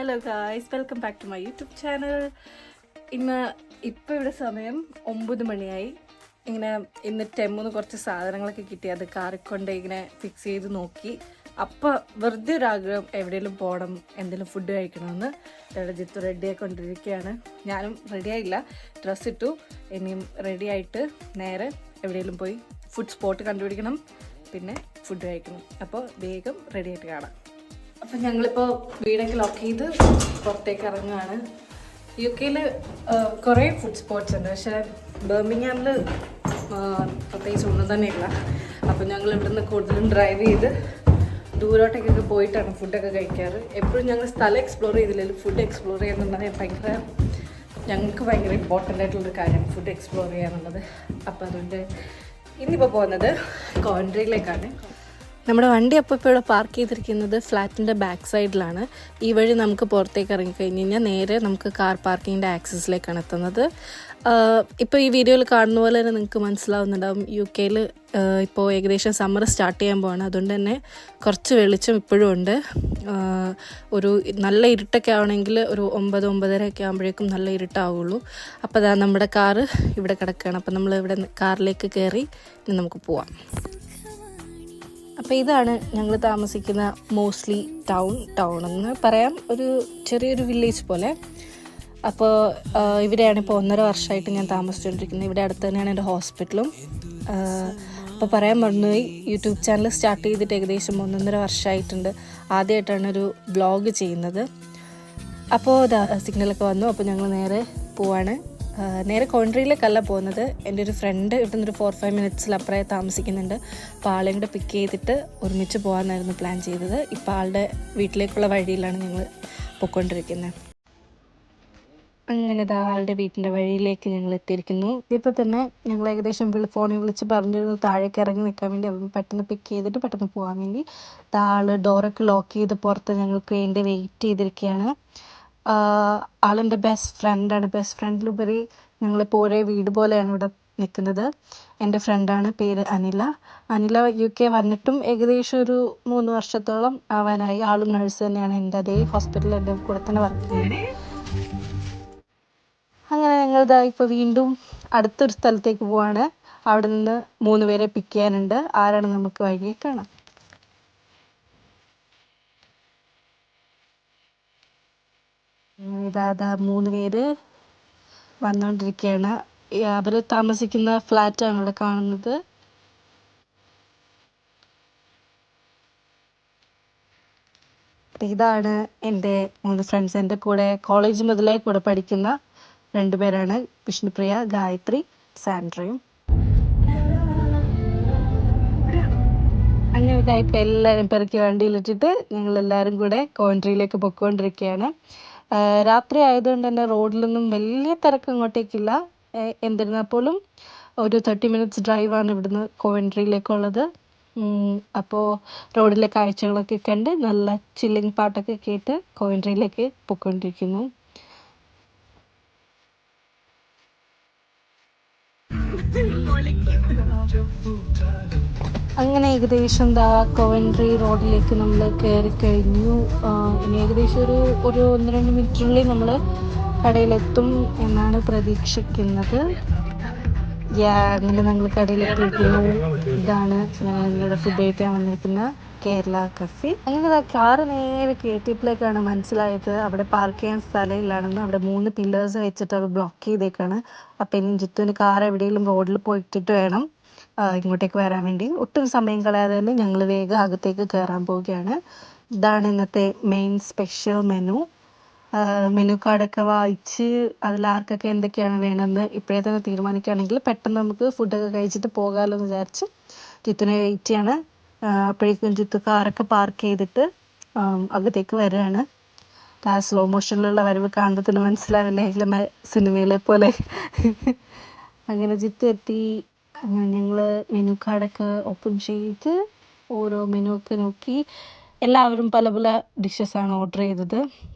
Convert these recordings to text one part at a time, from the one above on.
Hello guys, welcome back to my YouTube channel. ഇപ്പോൾ ഇവിടെ സമയം 9 മണിയായി. ഇന്ന് ടെമ്മിന്ന് കുറച്ച് സാധനങ്ങളൊക്കെ കിട്ടി. അത് കാറിക്കൊണ്ട് ഫിക്സ് ചെയ്ത് നോക്കി. അപ്പോൾ വെറുതെ ഒരാഗ്രഹം എവിടെയെങ്കിലും പോകണം, എന്തെങ്കിലും ഫുഡ് കഴിക്കണമെന്ന്. ഇവിടെ ജിത്തു റെഡി ആയിക്കൊണ്ടിരിക്കുകയാണ്. ഞാനും റെഡിയായില്ല, ഡ്രസ്സ് ഇട്ടു. ഇനിയും റെഡി ആയിട്ട് നേരെ എവിടെയെങ്കിലും പോയി ഫുഡ് സ്പോട്ട് കണ്ടുപിടിക്കണം, പിന്നെ ഫുഡ് കഴിക്കണം. അപ്പോൾ വേഗം റെഡി ആയിട്ട് കാണാം. അപ്പം ഞങ്ങളിപ്പോൾ വീടൊക്കെ ലോക്ക് ചെയ്ത് പുറത്തേക്ക് ഇറങ്ങുകയാണ്. UK കുറേ ഫുഡ് സ്പോട്ട്സ് ഉണ്ട്, പക്ഷേ ബർമിംഗ്ഹാമിൽ പ്രത്യേകിച്ച് ഒന്നും തന്നെയില്ല. അപ്പോൾ ഞങ്ങൾ ഇവിടുന്ന് കൂടുതലും ഡ്രൈവ് ചെയ്ത് ദൂരോട്ടേക്കൊക്കെ പോയിട്ടാണ് ഫുഡൊക്കെ കഴിക്കാറ്. എപ്പോഴും ഞങ്ങൾ സ്ഥലം എക്സ്പ്ലോർ ചെയ്തില്ലെങ്കിലും ഫുഡ് എക്സ്പ്ലോർ ചെയ്യുന്നുണ്ടെങ്കിൽ ഞങ്ങൾക്ക് ഭയങ്കര ഇമ്പോർട്ടൻ്റ് ആയിട്ടുള്ളൊരു കാര്യമാണ് ഫുഡ് എക്സ്പ്ലോർ ചെയ്യാന്നുള്ളത്. അപ്പോൾ അതുകൊണ്ട് ഇന്നിപ്പോൾ പോകുന്നത് കോൺട്രിയിലേക്കാണ്. നമ്മുടെ വണ്ടി അപ്പോൾ ഇപ്പോൾ ഇവിടെ പാർക്ക് ചെയ്തിരിക്കുന്നത് ഫ്ലാറ്റിൻ്റെ ബാക്ക് സൈഡിലാണ്. ഈ വഴി നമുക്ക് പുറത്തേക്ക് ഇറങ്ങിക്കഴിഞ്ഞ് കഴിഞ്ഞാൽ നേരെ നമുക്ക് കാർ പാർക്കിങ്ങിൻ്റെ ആക്സസിലേക്കാണ് എത്തുന്നത്. ഇപ്പോൾ ഈ വീഡിയോയിൽ കാണുന്ന പോലെ തന്നെ നിങ്ങൾക്ക് മനസ്സിലാവുന്നുണ്ടാവും, UK ഇപ്പോൾ ഏകദേശം സമ്മർ സ്റ്റാർട്ട് ചെയ്യാൻ പോവാണ്. അതുകൊണ്ട് തന്നെ കുറച്ച് വെളിച്ചം ഇപ്പോഴും ഉണ്ട്. ഒരു നല്ല ഇരുട്ടൊക്കെ ആവണമെങ്കിൽ ഒരു 9-9:30 ഒക്കെ ആകുമ്പോഴേക്കും നല്ല ഇരുട്ടാവുള്ളൂ. അപ്പോൾ അതാ നമ്മുടെ കാറ് ഇവിടെ കിടക്കുകയാണ്. അപ്പോൾ നമ്മൾ ഇവിടെ കാറിലേക്ക് കയറി നമുക്ക് പോവാം. അപ്പോൾ ഇതാണ് ഞങ്ങൾ താമസിക്കുന്ന മോസ്റ്റ്ലി ടൗൺ എന്ന് പറയാം, ഒരു ചെറിയൊരു വില്ലേജ് പോലെ. അപ്പോൾ ഇവിടെയാണ് ഇപ്പോൾ 1.5 വർഷമായിട്ട് ഞാൻ താമസിച്ചുകൊണ്ടിരിക്കുന്നത്. ഇവിടെ അടുത്ത് തന്നെയാണ് എൻ്റെ ഹോസ്പിറ്റലും. അപ്പോൾ പറയാൻ മറന്നുപോയി, യൂട്യൂബ് ചാനൽ സ്റ്റാർട്ട് ചെയ്തിട്ട് ഏകദേശം 1.5 വർഷമായിട്ടുണ്ട്. ആദ്യമായിട്ടാണ് ഒരു വ്ളോഗ് ചെയ്യുന്നത്. അപ്പോൾ സിഗ്നലൊക്കെ വന്നു. അപ്പോൾ ഞങ്ങൾ നേരെ പോവാണ്. നേരെ കോൺട്രിയിലേക്കല്ല പോകുന്നത്. എൻ്റെ ഒരു ഫ്രണ്ട് ഇവിടെ നിന്നൊരു 4-5 മിനിറ്റ്സിൽ അപ്പുറം താമസിക്കുന്നുണ്ട്. അപ്പോൾ ആളെയും കൂടെ പിക്ക് ചെയ്തിട്ട് ഒരുമിച്ച് പോകാനായിരുന്നു പ്ലാൻ ചെയ്തത്. ഇപ്പോൾ ആളുടെ വീട്ടിലേക്കുള്ള വഴിയിലാണ് ഞങ്ങൾ പോയിക്കൊണ്ടിരിക്കുന്നത്. അങ്ങനെ ആളുടെ വീട്ടിൻ്റെ വഴിയിലേക്ക് ഞങ്ങൾ എത്തിയിരിക്കുന്നു. ഇപ്പോൾ തന്നെ ഞങ്ങൾ ഏകദേശം ഫോണിൽ വിളിച്ച് പറഞ്ഞിരുന്നു താഴേക്ക് ഇറങ്ങി നിൽക്കാൻ വേണ്ടി. അപ്പം പെട്ടെന്ന് പിക്ക് ചെയ്തിട്ട് പെട്ടെന്ന് പോകാൻ വേണ്ടി ആള് ഡോറൊക്കെ ലോക്ക് ചെയ്ത് പുറത്ത് ഞങ്ങൾക്ക് വേണ്ടി വെയിറ്റ് ചെയ്തിരിക്കുകയാണ്. ആളെൻ്റെ ബെസ്റ്റ് ഫ്രണ്ടാണ്. ബെസ്റ്റ് ഫ്രണ്ടിലുപരി ഞങ്ങളിപ്പോൾ ഒരേ വീട് പോലെയാണ് ഇവിടെ നിൽക്കുന്നത്. എൻ്റെ ഫ്രണ്ടാണ്, പേര് അനില. UK വന്നിട്ടും ഏകദേശം ഒരു 3 വർഷത്തോളം ആവാനായി. ആളും നഴ്സ് തന്നെയാണ്. എൻ്റെ അതേ ഹോസ്പിറ്റലിൽ എൻ്റെ കൂടെ തന്നെ വർക്ക് ചെയ്യുന്നത്. അങ്ങനെ ഞങ്ങളിതാ ഇപ്പോൾ വീണ്ടും അടുത്തൊരു സ്ഥലത്തേക്ക് പോവാണ്. അവിടെ നിന്ന് 3 പേരെ പിക്ക് ചെയ്യാനുണ്ട്. ആരാണ് നമുക്ക് വഴിയെ കാണാം. ഇതാ 3 പേര് വന്നുകൊണ്ടിരിക്കുകയാണ്. അവർ താമസിക്കുന്ന ഫ്ലാറ്റാണ് ഇവിടെ കാണുന്നത്. ഇതാണ് എൻ്റെ 3 ഫ്രണ്ട്സ്. എൻ്റെ കൂടെ കോളേജ് മുതലേ കൂടെ പഠിക്കുന്ന 2 പേരാണ്, വിഷ്ണുപ്രിയ, ഗായത്രി, സാൻഡ്രയും. അങ്ങനെ ഇതായിപ്പോൾ എല്ലാവരും പെറുക്കി വണ്ടിയിലിട്ടിട്ട് ഞങ്ങളെല്ലാവരും കൂടെ കോൺട്രിയിലേക്ക് പൊയ്ക്കൊണ്ടിരിക്കുകയാണ്. രാത്രി ആയതുകൊണ്ട് തന്നെ റോഡിലൊന്നും വലിയ തിരക്ക് അങ്ങോട്ടേക്കില്ല. എന്നിരുന്നാൽ പോലും ഒരു 30 മിനിറ്റ്സ് ഡ്രൈവാണ് ഇവിടുന്ന് കോവൻട്രിയിലേക്കുള്ളത്. അപ്പോൾ റോഡിലെ കാഴ്ചകളൊക്കെ കണ്ട് നല്ല ചില്ലിങ് പാട്ടൊക്കെ കേട്ട് കോവൻട്രിയിലേക്ക് പോയിക്കൊണ്ടിരിക്കുന്നു. അങ്ങനെ ഏകദേശം കോവൻട്രി റോഡിലേക്ക് നമ്മൾ കയറി കഴിഞ്ഞു. ഇനി ഏകദേശം ഒരു 1-2 മിനിറ്റിനുള്ളിൽ നമ്മൾ കടയിലെത്തും എന്നാണ് പ്രതീക്ഷിക്കുന്നത്. അങ്ങനെ ഞങ്ങൾ കടയിലെത്തിയിരിക്കുന്നു. ഇതാണ് ഞങ്ങളുടെ ഫുഡ് കഴിക്കാൻ വന്നിരിക്കുന്ന കേരള കഫേ. അങ്ങനെ കാറ് നേരെ KTPലേക്കാണ് മനസ്സിലായത് അവിടെ പാർക്ക് ചെയ്യാൻ സ്ഥലമില്ലാണെന്ന്. അവിടെ 3 പില്ലേഴ്സ് വെച്ചിട്ട് അവർ ബ്ലോക്ക് ചെയ്തേക്കാണ്. അപ്പം ഇനി ജിത്തുവിന് കാർ എവിടെയെങ്കിലും റോഡിൽ പോയിട്ടിട്ട് വേണം ഇങ്ങോട്ടേക്ക് വരാൻ വേണ്ടി. ഒട്ടും സമയം കളയാതെ തന്നെ ഞങ്ങൾ വേഗം അകത്തേക്ക് കയറാൻ പോവുകയാണ്. ഇതാണ് ഇന്നത്തെ മെയിൻ സ്പെഷ്യൽ മെനു കാർഡൊക്കെ വായിച്ച് അതിലാർക്കൊക്കെ എന്തൊക്കെയാണ് വേണമെന്ന് ഇപ്പോഴേ തന്നെ തീരുമാനിക്കുകയാണെങ്കിൽ പെട്ടെന്ന് നമുക്ക് ഫുഡൊക്കെ കഴിച്ചിട്ട് പോകാമല്ലോ എന്ന് വിചാരിച്ച് ജിത്തുവിനെ വെയിറ്റ് ചെയ്യാണ്. അപ്പോഴേക്കും ജിത്തു കാറൊക്കെ പാർക്ക് ചെയ്തിട്ട് അകത്തേക്ക് വരികയാണ്. ആ സ്ലോ മോഷനിലുള്ള വരവ് കാണുമ്പോൾ തന്നെ മനസ്സിലാവില്ലേ, സിനിമയിലെ പോലെ. അങ്ങനെ ജിത്തു എത്തി. അങ്ങനെ ഞങ്ങൾ മെനു കാർഡൊക്കെ ഓപ്പൺ ചെയ്ത് ഓരോ മെനു ഒക്കെ നോക്കി. എല്ലാവരും പല പല ഡിഷസാണ് ഓർഡർ ചെയ്തത്.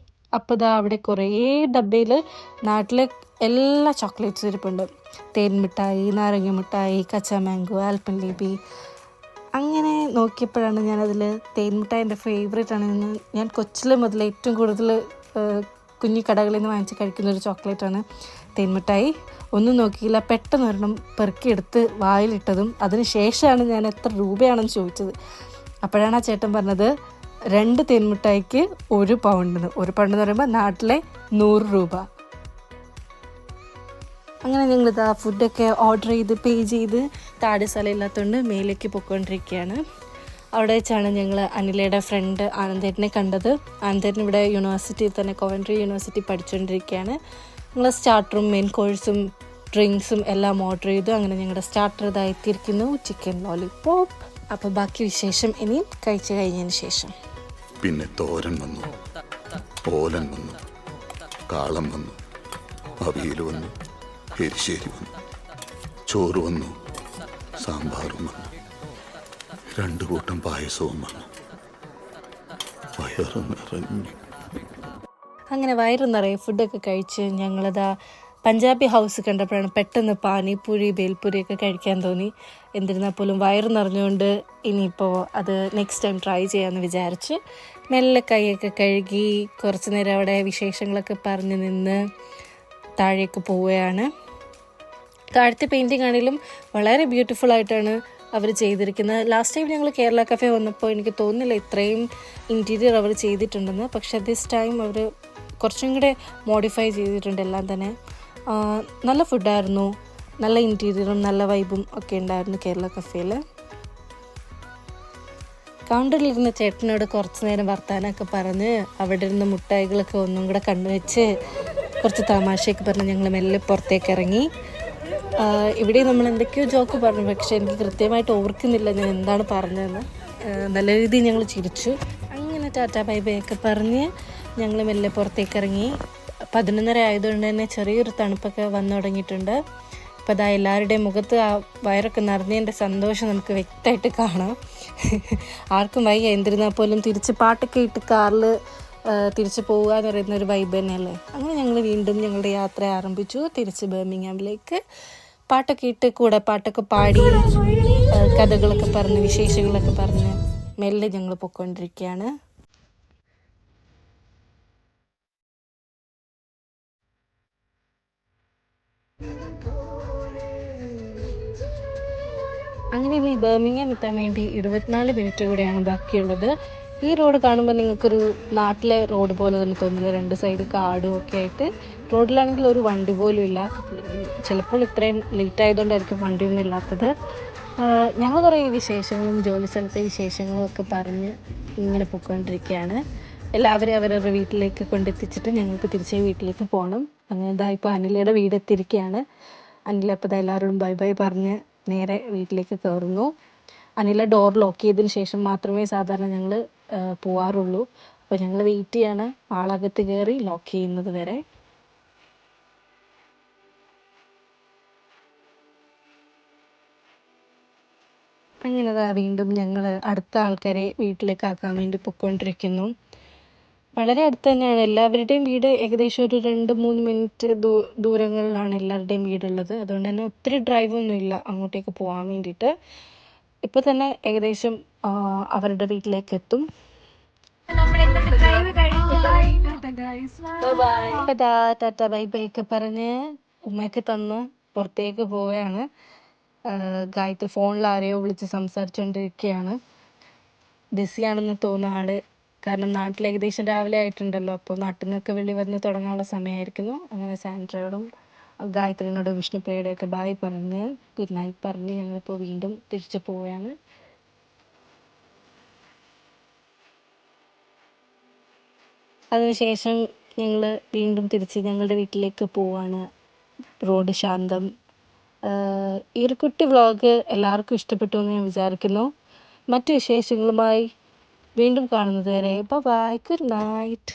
അപ്പോൾ അവിടെ കുറേ ഡബ്ബയിൽ നാട്ടിലെ എല്ലാ ചോക്ലേറ്റ്സും ഇരിപ്പുണ്ട്. തേൻ മിഠായി, നാരങ്ങ മിഠായി, കച്ച മാംഗോ, ആൽപ്പൻലിബി. അങ്ങനെ നോക്കിയപ്പോഴാണ് ഞാനതിൽ തേൻ മിഠായി എൻ്റെ ഫേവറേറ്റ് ആണ്. ഞാൻ കൊച്ചിലെ മുതൽ ഏറ്റവും കൂടുതൽ കുഞ്ഞു കടകളിൽ നിന്ന് വാങ്ങിച്ച് കഴിക്കുന്ന ഒരു ചോക്ലേറ്റാണ് തേൻമിഠായി. ഒന്നും നോക്കിയില്ല, പെട്ടെന്ന് ഒരെണ്ണം പെറുക്കിയെടുത്ത് വായിലിട്ടതും അതിന് ശേഷമാണ് ഞാൻ എത്ര രൂപയാണെന്ന് ചോദിച്ചത്. അപ്പോഴാണ് ആ ചേട്ടൻ പറഞ്ഞത് 2 തേൻമിഠായിക്ക് 1 പൗണ്ടെന്ന്. 1 പൗണ്ട് എന്ന് പറയുമ്പോൾ നാട്ടിലെ 100 രൂപ. അങ്ങനെ ഞങ്ങളിതാ ഫുഡൊക്കെ ഓർഡർ ചെയ്ത് പേ ചെയ്ത് താഴെ സ്ഥലം ഇല്ലാത്തതുകൊണ്ട് മേലേക്ക് പോയിക്കൊണ്ടിരിക്കുകയാണ്. അവിടെ വെച്ചാണ് ഞങ്ങൾ അനിലയുടെ ഫ്രണ്ട് ആനന്ദേട്ടനെ കണ്ടത്. ആനന്ദേട്ടൻ ഇവിടെ യൂണിവേഴ്സിറ്റിയിൽ തന്നെ കോവൻട്രി യൂണിവേഴ്സിറ്റി പഠിച്ചുകൊണ്ടിരിക്കുകയാണ്. ഞങ്ങൾ സ്റ്റാർട്ടറും മെയിൻ കോഴ്സും ഡ്രിങ്ക്സും എല്ലാം ഓർഡർ ചെയ്തു. അങ്ങനെ ഞങ്ങളുടെ സ്റ്റാർട്ടർ ഇതായി എത്തിയിരിക്കുന്നു, ചിക്കൻ ലോലിപോപ്പ്. അപ്പോൾ ബാക്കി വിശേഷം ഇനി കഴിച്ചു കഴിഞ്ഞതിന് ശേഷം. പിന്നെ തോരൻ വന്നു, ഓലൻ വന്നു, കാളം വന്നു, അവിയൽ വന്നു, എരിശ്ശേരി വന്നു, ചോറ് വന്നു, സാമ്പാറും വന്നു, 2 കൂട്ടം പായസവും വന്നു. വയറ് നിറഞ്ഞു. അങ്ങനെ വയറ് നിറയെ ഫുഡൊക്കെ കഴിച്ച് ഞങ്ങളിതാ പഞ്ചാബി ഹൗസ് കണ്ടപ്പോഴാണ് പെട്ടെന്ന് പാനിപ്പൂരി ബേൽപൂരിയൊക്കെ കഴിക്കാൻ തോന്നി. എന്നിരുന്നാൽ പോലും വയറ് നിറഞ്ഞുകൊണ്ട് ഇനിയിപ്പോൾ അത് നെക്സ്റ്റ് ടൈം ട്രൈ ചെയ്യാമെന്ന് വിചാരിച്ച് മെല്ലെ കൈയൊക്കെ കഴുകി കുറച്ച് നേരം അവിടെ വിശേഷങ്ങളൊക്കെ പറഞ്ഞ് നിന്ന് താഴേക്ക് പോവുകയാണ്. താഴത്തെ പെയിൻറ്റിംഗ് ആണെങ്കിലും വളരെ ബ്യൂട്ടിഫുൾ ആയിട്ടാണ് അവർ ചെയ്തിരിക്കുന്നത്. ലാസ്റ്റ് ടൈം ഞങ്ങൾ കേരള കഫേ വന്നപ്പോൾ എനിക്ക് തോന്നുന്നില്ല ഇത്രയും ഇൻറ്റീരിയർ അവർ ചെയ്തിട്ടുണ്ടെന്ന്. പക്ഷേ ദിസ് ടൈം അവർ കുറച്ചും കൂടെ മോഡിഫൈ ചെയ്തിട്ടുണ്ട് എല്ലാം തന്നെ. നല്ല ഫുഡായിരുന്നു, നല്ല ഇൻറ്റീരിയറും നല്ല വൈബും ഒക്കെ ഉണ്ടായിരുന്നു കേരള കഫേയിൽ. കൗണ്ടറിലിരുന്ന ചേട്ടനോട് കുറച്ച് നേരം വർത്താനമൊക്കെ പറഞ്ഞ് അവിടെ ഇരുന്ന് മുട്ടായികളൊക്കെ ഒന്നും കൂടെ കണ്ണുവെച്ച് കുറച്ച് തമാശയൊക്കെ പറഞ്ഞ് ഞങ്ങൾ മെല്ലെ പുറത്തേക്ക് ഇറങ്ങി. ഇവിടെ നമ്മൾ എന്തൊക്കെയോ ജോക്ക് പറഞ്ഞു, പക്ഷേ എനിക്ക് കൃത്യമായിട്ട് ഓർക്കുന്നില്ല ഞാൻ എന്താണ് പറഞ്ഞതെന്ന്. നല്ല രീതിയിൽ ഞങ്ങൾ ചിരിച്ചു. അങ്ങനെ ടാറ്റാ ബൈ ബൈ ഒക്കെ പറഞ്ഞ് ഞങ്ങൾ മെല്ലെ പുറത്തേക്ക് ഇറങ്ങി. 11:30 ആയതുകൊണ്ട് തന്നെ ചെറിയൊരു തണുപ്പൊക്കെ വന്നു തുടങ്ങിയിട്ടുണ്ട്. അപ്പോൾ അതാ എല്ലാവരുടെയും മുഖത്ത് ആ വയറൊക്കെ നിറഞ്ഞതിൻ്റെ സന്തോഷം നമുക്ക് വ്യക്തമായിട്ട് കാണാം. ആർക്കും വയ്യ, എന്തിരുന്നാൽ പോലും തിരിച്ച് പാട്ടൊക്കെ ഇട്ട് കാറിൽ തിരിച്ച് പോവുക എന്ന് പറയുന്ന ഒരു വൈബ് തന്നെയല്ലേ. അങ്ങനെ ഞങ്ങൾ വീണ്ടും ഞങ്ങളുടെ യാത്ര ആരംഭിച്ചു തിരിച്ച് ബർമിംഗ്ഹാമിലേക്ക്. പാട്ടൊക്കെ ഇട്ട് കൂടെ പാട്ടൊക്കെ പാടി കഥകളൊക്കെ പറഞ്ഞ് വിശേഷങ്ങളൊക്കെ പറഞ്ഞ് മെല്ലെ ഞങ്ങൾ പൊയ്ക്കൊണ്ടിരിക്കുകയാണ്. അങ്ങനെ ഈ ബർമിംഗ്ഹാം എത്താൻ വേണ്ടി 24 മിനിറ്റ് കൂടെയാണ് ബാക്കിയുള്ളത്. ഈ റോഡ് കാണുമ്പോൾ നിങ്ങൾക്കൊരു നാട്ടിലെ റോഡ് പോലെ തന്നെ തോന്നില്ല. 2 സൈഡ് കാടും ഒക്കെ ആയിട്ട്. റോഡിലാണെങ്കിൽ ഒരു വണ്ടി പോലും ഇല്ല. ചിലപ്പോൾ ഇത്രയും ലേറ്റ് ആയതുകൊണ്ടായിരിക്കും വണ്ടിയൊന്നും ഇല്ലാത്തത്. ഞങ്ങൾ കുറേ വിശേഷങ്ങളും ജോലി സ്ഥലത്തെ വിശേഷങ്ങളും ഒക്കെ പറഞ്ഞ് ഇങ്ങനെ പോയിക്കൊണ്ടിരിക്കുകയാണ്. എല്ലാവരെയും അവരവരുടെ വീട്ടിലേക്ക് കൊണ്ടെത്തിച്ചിട്ട് ഞങ്ങൾക്ക് തിരിച്ച് വീട്ടിലേക്ക് പോകണം. അങ്ങനെ ഇതാ ഇപ്പോൾ അനിലയുടെ വീടെത്തിയിരിക്കുകയാണ്. അനില അപ്പോൾ ഇതാ എല്ലാവരോടും ബൈ ബൈ പറഞ്ഞ് നേരെ വീട്ടിലേക്ക് കയറുന്നു. അനില ഡോർ ലോക്ക് ചെയ്തതിന് ശേഷം മാത്രമേ സാധാരണ ഞങ്ങൾ പോവാറുള്ളൂ. അപ്പോൾ ഞങ്ങൾ വെയിറ്റ് ചെയ്യാണ് ആളകത്ത് കയറി ലോക്ക് ചെയ്യുന്നത് വരെ. അങ്ങനെ വീണ്ടും ഞങ്ങൾ അടുത്ത ആൾക്കാരെ വീട്ടിലേക്ക് ആക്കാൻ വേണ്ടി പൊയ്ക്കൊണ്ടിരിക്കുന്നു. വളരെ അടുത്ത് തന്നെയാണ് എല്ലാവരുടെയും വീട്. ഏകദേശം ഒരു 2-3 മിനിറ്റ് ദൂരങ്ങളിലാണ് എല്ലാവരുടെയും വീടുള്ളത്. അതുകൊണ്ട് തന്നെ ഒത്തിരി ഡ്രൈവൊന്നും ഇല്ല അങ്ങോട്ടേക്ക് പോകാൻ വേണ്ടിയിട്ട്. ഇപ്പോൾ തന്നെ ഏകദേശം അവരുടെ വീട്ടിലേക്ക് എത്തും. ടാറ്റ ബൈ ബൈ ഒക്കെ പറഞ്ഞ് ഉമ്മയൊക്കെ തന്ന് പുറത്തേക്ക് പോവുകയാണ്. ഗായത്രി ഫോണിൽ ആരെയോ വിളിച്ച് സംസാരിച്ചുകൊണ്ടിരിക്കുകയാണ്. ബിസിയാണെന്ന് തോന്നുന്ന ആള്. കാരണം നാട്ടിൽ ഏകദേശം രാവിലെ ആയിട്ടുണ്ടല്ലോ. അപ്പോൾ നാട്ടിൽ നിന്നൊക്കെ വെളി വന്ന് തുടങ്ങാനുള്ള സമയമായിരിക്കുന്നു. അങ്ങനെ സാൻഡ്രയോടും ഗായത്രിനോടും വിഷ്ണുപ്രിയയുടെയൊക്കെ ബായ് പറഞ്ഞ് ഗുഡ് നൈറ്റ് പറഞ്ഞ് ഞങ്ങളിപ്പോൾ വീണ്ടും തിരിച്ചു പോവുകയാണ്. അതിനുശേഷം ഞങ്ങൾ വീണ്ടും തിരിച്ച് ഞങ്ങളുടെ വീട്ടിലേക്ക് പോവാണ്. റോഡ് ശാന്തം. ഈ ഒരു കുട്ടി വ്ളോഗ് എല്ലാവർക്കും ഇഷ്ടപ്പെട്ടു എന്ന് ഞാൻ വിചാരിക്കുന്നു. മറ്റു വിശേഷങ്ങളുമായി വീണ്ടും കാണുന്നത് വരെ ബൈ, ഗുഡ് നൈറ്റ്.